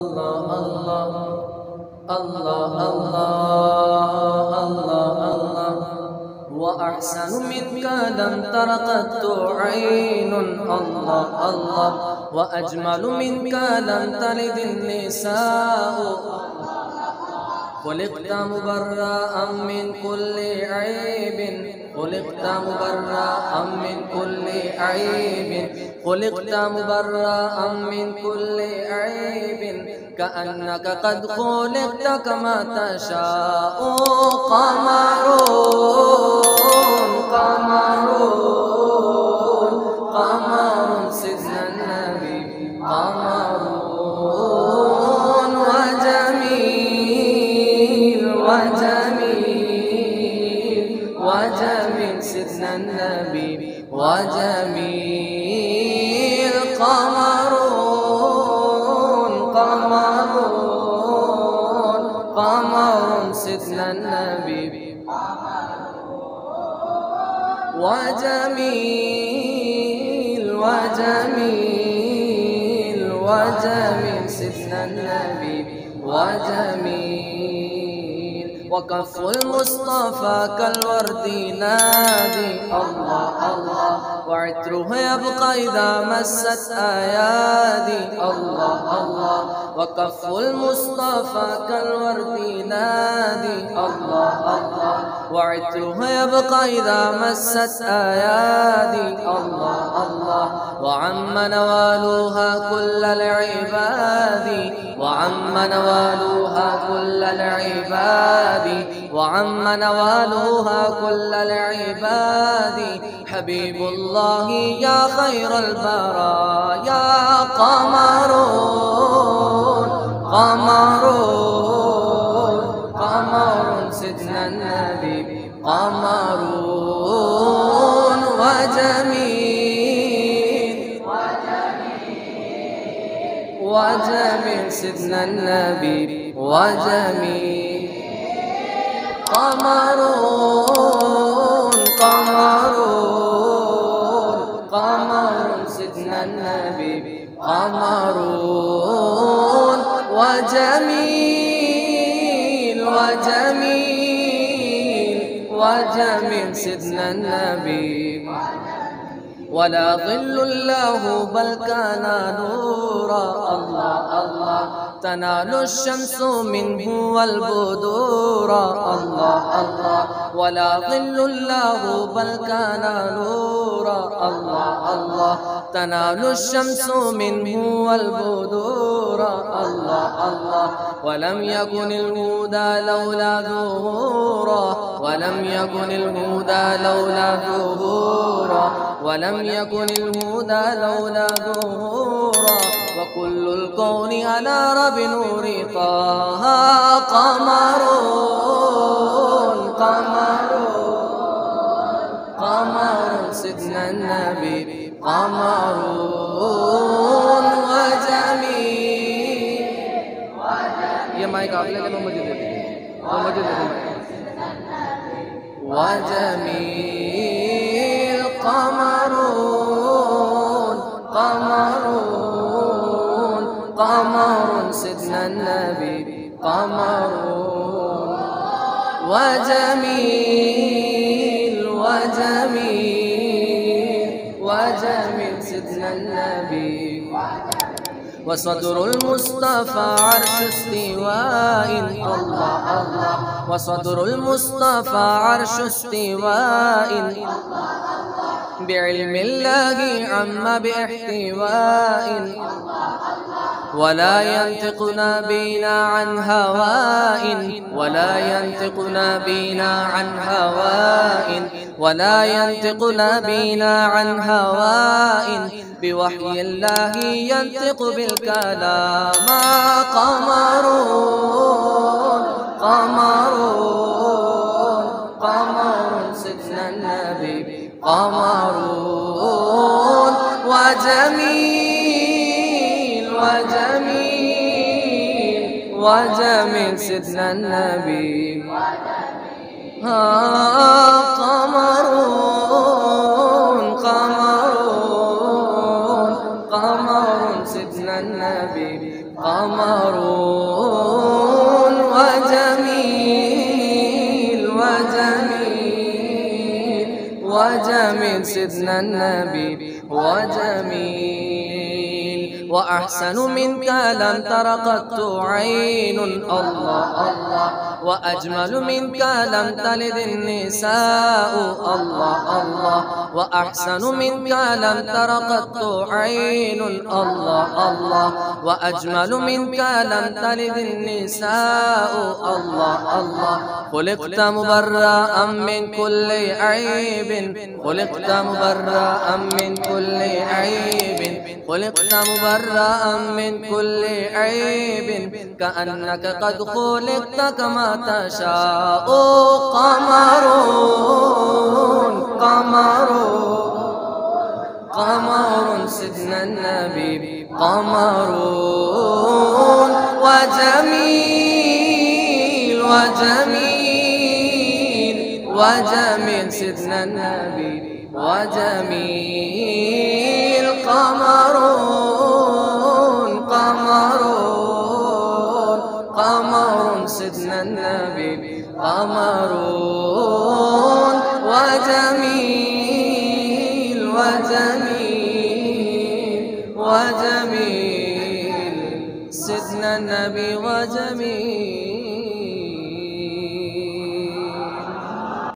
الله الله الله الله الله وأحسن منك لم تر قط عين الله الله وأجمل منك لم تلد النساء خلقت مبرأ من كل عيب خلقت مبرأ من كل عيب خلقت مبرأ من كل عيب كأنك قد خلقت كما تشاء قمرون قمرون قمر سيدنا النبي قمرون وجميل وجميل وجميل سيدنا النبي وجميل قمرون قمرون قمر سيدنا النبي وجميل وجميل وجميل سيدنا النبي وجميل وكف المصطفى كالورد نادي الله الله وعطره يبقى إذا مست أيادي الله الله وكف المصطفى كالورد نادي الله الله وعطره يبقى إذا مست أيادي الله الله وعم نوالوها كل العباد وعم نوالوها كل العباد وعم نوالوها كل العباد حبيب الله يا خير البرايا قمرون قمرون قمر سيدنا النبي قمرون وجميل وجميل سيدنا النبي وجميل قمرون قمرون قمر سيدنا النبي قمرون وجميل وجميل وجميل سيدنا النبي ولا ظل له بل كان نورا الله الله تنال الشمس منه والبدور الله الله ولا ظل له بل كان نورا الله الله تنال الشمس منه والبدور الله الله ولم يكن الهدى لولا ظهورا ولم يكن الهدى لولا ظهورا ولم يكن الهدى لولا ظهورا وكل الكون على رب نور طه قمرون قمرون قمر سيدنا النبي قمرون وجميل ये माइक आप लेके वो मुझे दे दो وجميل قمرون قمرون قمر سيدنا النبي قمرون وجميل وجميل وجميل سيدنا النبي وصدر المصطفى عرش استواء الله الله وصدر المصطفى عرش استواء بعلم الله عم باحتواء ولا ينطق نبينا عن هواء ولا ينطق نبينا عن هواء ولا ينطق نبينا عن هواء بوحي الله ينطق بالكلام قمرون قمرون قمر سيدنا النبي قمرون وجميل وجميل وجميل سيدنا النبي قمرون قمرون قمر سيدنا النبي قمر قمرون وجميل وجميل وجميل سيدنا النبي وجميل وأحسن منك لم تر قط عين الله الله وأجمل منك لم تلد النساء الله الله وأحسن منك لم تر قط عين الله الله وأجمل منك لم تلد النساء الله الله خلقت مبرأ من كل عيب خلقت مبرأ من كل عيب خلقت مبرأ من كل عيب كأنك قد خلقت كما تشاء قمرون قمرون قمر سيدنا النبي قمرون وجميل وجميل وجميل سيدنا النبي وجميل قمرون قمرون قمر سيدنا النبي قمرون وجميل وجميل وجميل سيدنا النبي وجميل.